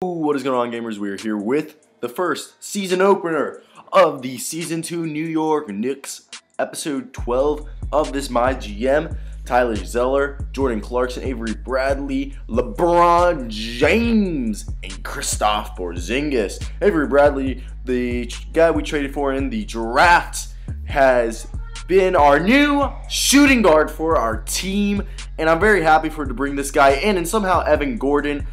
What is going on, gamers? We are here with the first season opener of the Season 2 New York Knicks Episode 12 of this MyGM. Tyler Zeller, Jordan Clarkson, Avery Bradley, LeBron James, and Kristaps Porzingis. Avery Bradley, the guy we traded for in the draft, has been our new shooting guard for our team, and I'm very happy to bring this guy in, and somehow Evan Gordon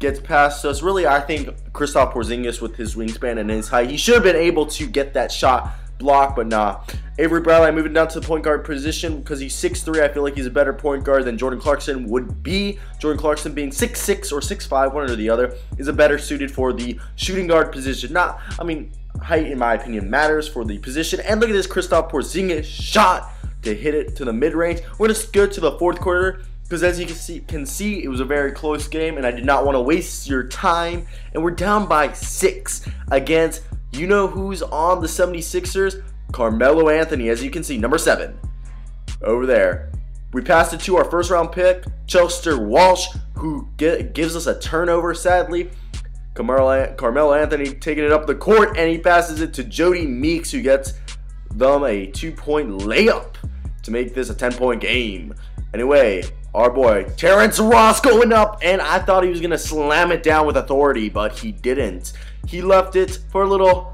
gets past us. Really, I think Kristaps Porzingis, with his wingspan and his height, he should have been able to get that shot blocked, but nah. Avery Bradley, I'm moving down to the point guard position because he's 6'3". I feel like he's a better point guard than Jordan Clarkson would be. Jordan Clarkson, being 6'6" or 6'5", one or the other, is a better suited for the shooting guard position. Height, in my opinion, matters for the position. And look at this Kristaps Porzingis shot to hit it to the mid-range. We're going to go to the fourth quarter, because as you can see, it was a very close game, and I did not want to waste your time. And we're down by 6 against, you know who's on the 76ers? Carmelo Anthony, as you can see, number 7 over there. We passed it to our first-round pick, Chester Walsh, who gives us a turnover, sadly. Carmelo Anthony taking it up the court, and he passes it to Jody Meeks, who gets them a 2-point layup to make this a 10-point game. Anyway, our boy Terrence Ross going up, and I thought he was going to slam it down with authority, but he didn't. He left it for a little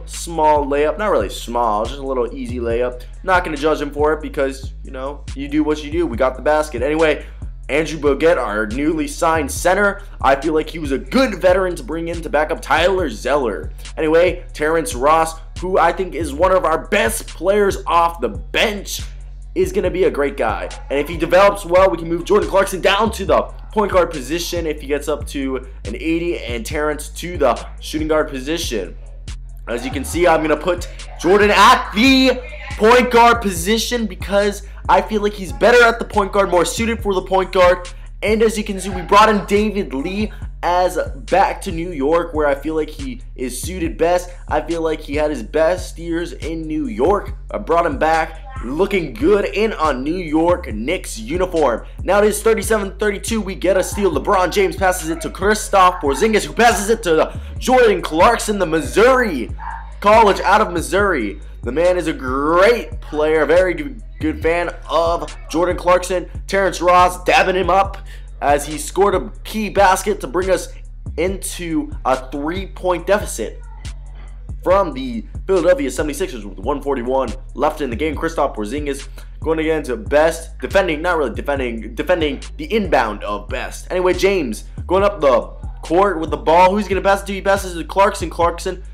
small layup. Not really small, just a little easy layup. Not going to judge him for it because, you know, you do what you do. We got the basket. Anyway, Andrew Bogut, our newly signed center, I feel like he was a good veteran to bring in to back up Tyler Zeller. Anyway, Terrence Ross, who I think is one of our best players off the bench, is going to be a great guy. And if he develops well, we can move Jordan Clarkson down to the point guard position if he gets up to an 80, and Terrence to the shooting guard position. As you can see, I'm going to put Jordan at the point guard position because I feel like he's better at the point guard, more suited for the point guard. And as you can see, we brought in David Lee as back to New York, where I feel like he is suited best. I feel like he had his best years in New York. I brought him back looking good in a New York Knicks uniform. Now it is 37-32. We get a steal. LeBron James passes it to Kristaps Porzingis, who passes it to Jordan Clarkson, the Missouri college out of Missouri. The man is a great player, very good fan of Jordan Clarkson. Terrence Ross dabbing him up as he scored a key basket to bring us into a 3-point deficit from the Philadelphia 76ers with 141 left in the game. Kristaps Porzingis going again to Best, defending the inbound of Best. Anyway, James going up the court with the ball. Who's going to pass it to? He passes it to Clarkson. Clarkson,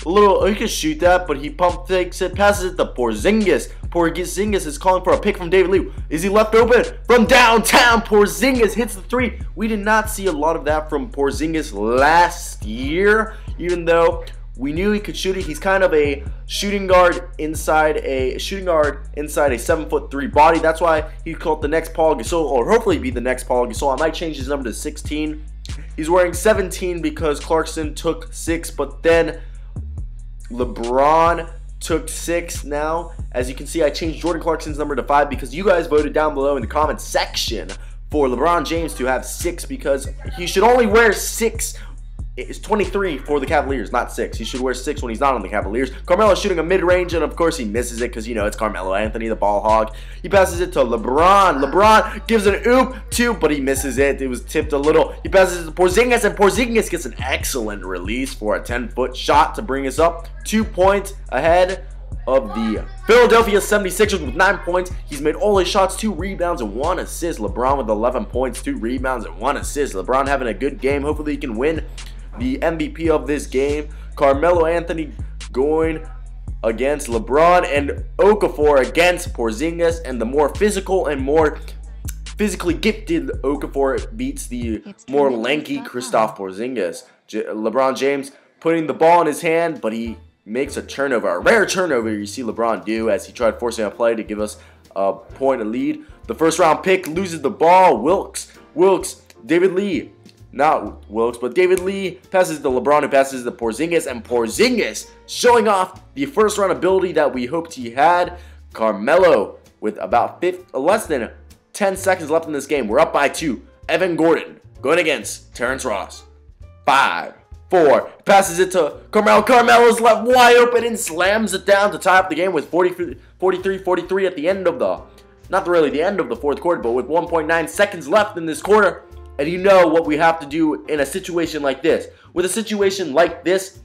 he can shoot that, but he pump fakes it, passes it to Porzingis. Porzingis is calling for a pick from David Lee. Is he left open from downtown? Porzingis hits the 3. We did not see a lot of that from Porzingis last year, even though we knew he could shoot it. He's kind of a shooting guard inside a 7'3" body. That's why he called the next Paul Gasol, or hopefully be the next Paul Gasol. I might change his number to 16. He's wearing 17 because Clarkson took 6, but then LeBron took 6 now. As you can see, I changed Jordan Clarkson's number to 5 because you guys voted down below in the comment section for LeBron James to have 6 because he should only wear 6. It's 23 for the Cavaliers, not 6. He should wear 6 when he's not on the Cavaliers. Carmelo shooting a mid-range, and of course he misses it because, you know, it's Carmelo Anthony, the ball hog. He passes it to LeBron. LeBron gives an oop too, but he misses it. It was tipped a little. He passes it to Porzingis, and Porzingis gets an excellent release for a 10-foot shot to bring us up 2 points ahead of the Philadelphia 76ers with 9 points. He's made all his shots, 2 rebounds and 1 assist. LeBron with 11 points, 2 rebounds and 1 assist. LeBron having a good game. Hopefully he can win the MVP of this game. Carmelo Anthony going against LeBron, and Okafor against Porzingis, and the more physical and more physically gifted Okafor beats the more lanky Kristaps Porzingis. LeBron James putting the ball in his hand, but he makes a turnover, a rare turnover you see LeBron do as he tried forcing a play to give us a point of lead. The first round pick loses the ball. Wilkes, David Lee. Not Wilkes, but David Lee passes to LeBron, who passes to Porzingis, and Porzingis showing off the first round ability that we hoped he had. Carmelo with about less than 10 seconds left in this game. We're up by 2. Evan Gordon going against Terrence Ross. 5, 4. Passes it to Carmelo. Carmelo's left wide open and slams it down to tie up the game with 43-43 at the end of the, not really the end of the fourth quarter, but with 1.9 seconds left in this quarter. And you know what we have to do in a situation like this. With a situation like this,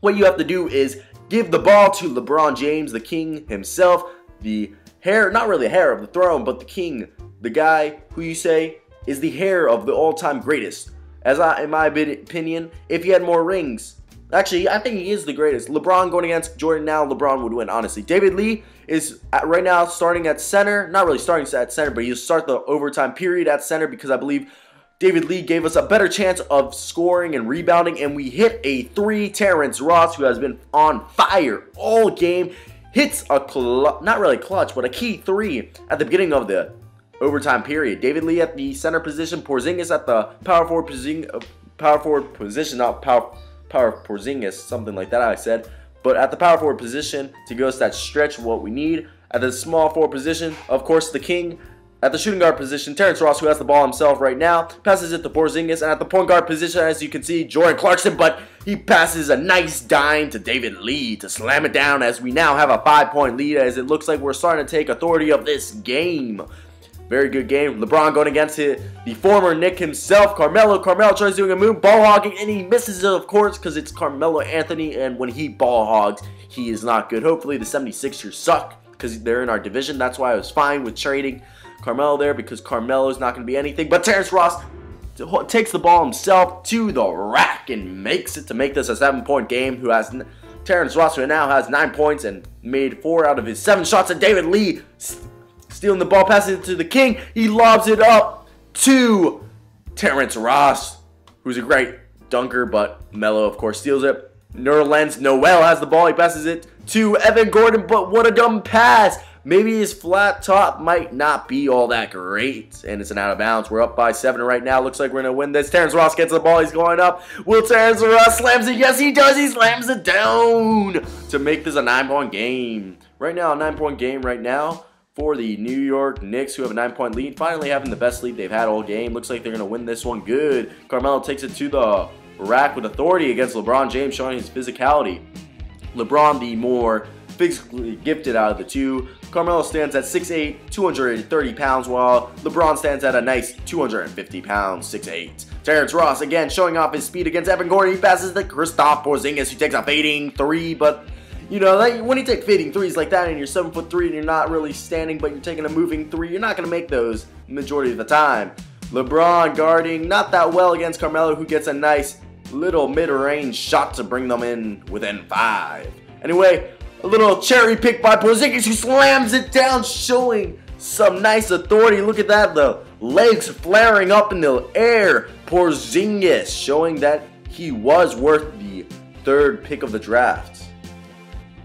what you have to do is give the ball to LeBron James, the king himself, the heir, not really heir of the throne, but the king, the guy who you say is the heir of the all-time greatest. In my opinion, if he had more rings, actually, I think he is the greatest. LeBron going against Jordan now, LeBron would win, honestly. David Lee is right now starting at center. Not really starting at center, but he'll start the overtime period at center because I believe David Lee gave us a better chance of scoring and rebounding, and we hit a 3. Terrence Ross, who has been on fire all game, hits a not really clutch, but a key 3 at the beginning of the overtime period. David Lee at the center position, Porzingis at the power forward position, not power Porzingis, something like that I said, but at the power forward position to give us that stretch, what we need. At the small forward position, of course, the king. At the shooting guard position, Terrence Ross, who has the ball himself right now, passes it to Porzingis. And at the point guard position, as you can see, Jordan Clarkson, but he passes a nice dime to David Lee to slam it down as we now have a 5-point lead, as it looks like we're starting to take authority of this game. Very good game. LeBron going against the former Knick himself, Carmelo. Carmelo tries doing a move, ball hogging, and he misses it, of course, because it's Carmelo Anthony, and when he ball hogs, he is not good. Hopefully the 76ers suck because they're in our division. That's why I was fine with trading Carmelo there, because Carmelo is not going to be anything. But Terrence Ross takes the ball himself to the rack and makes it to make this a 7-point game. Who has Terrence Ross, who now has 9 points and made 4 out of his 7 shots. And David Lee stealing the ball, passing it to the king. He lobs it up to Terrence Ross, who's a great dunker, but Melo, of course, steals it. Nerlens Noel has the ball. He passes it to Evan Gordon, but what a dumb pass. Maybe his flat top might not be all that great, and it's an out of bounds. We're up by 7 right now. Looks like we're going to win this. Terrence Ross gets the ball. He's going up. Will Terrence Ross slams it? Yes, he does. He slams it down to make this a 9-point game. Right now, a 9-point game right now for the New York Knicks, who have a 9-point lead. Finally having the best lead they've had all game. Looks like they're going to win this one good. Carmelo takes it to the rack with authority against LeBron James, showing his physicality. LeBron, the more physically gifted out of the two. Carmelo stands at 6'8", 230 pounds, while LeBron stands at a nice 250 pounds, 6'8". Terrence Ross, again, showing off his speed against Evan Gordon. He passes to Kristaps Porzingis, who takes a fading 3, but you know, when you take fading 3s like that and you're 7'3" and you're not really standing, but you're taking a moving 3, you're not going to make those majority of the time. LeBron guarding not that well against Carmelo, who gets a nice little mid-range shot to bring them in within 5. Anyway, a little cherry pick by Porzingis, who slams it down, showing some nice authority. Look at that, the legs flaring up in the air. Porzingis showing that he was worth the 3rd pick of the draft.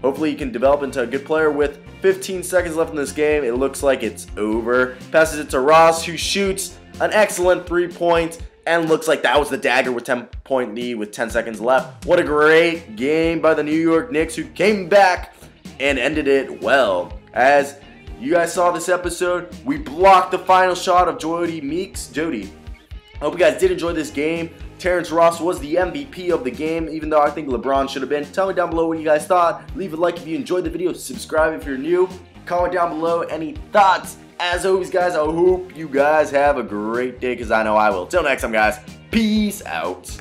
Hopefully he can develop into a good player. With 15 seconds left in this game, it looks like it's over. Passes it to Ross, who shoots an excellent 3-point, and looks like that was the dagger with 10-point lead with 10 seconds left. What a great game by the New York Knicks, who came back and ended it well. As you guys saw this episode, we blocked the final shot of Jody Meeks. I hope you guys did enjoy this game. Terrence Ross was the MVP of the game, even though I think LeBron should have been. Tell me down below what you guys thought. Leave a like if you enjoyed the video. Subscribe if you're new. Comment down below any thoughts. As always, guys, I hope you guys have a great day, because I know I will. Till next time, guys. Peace out.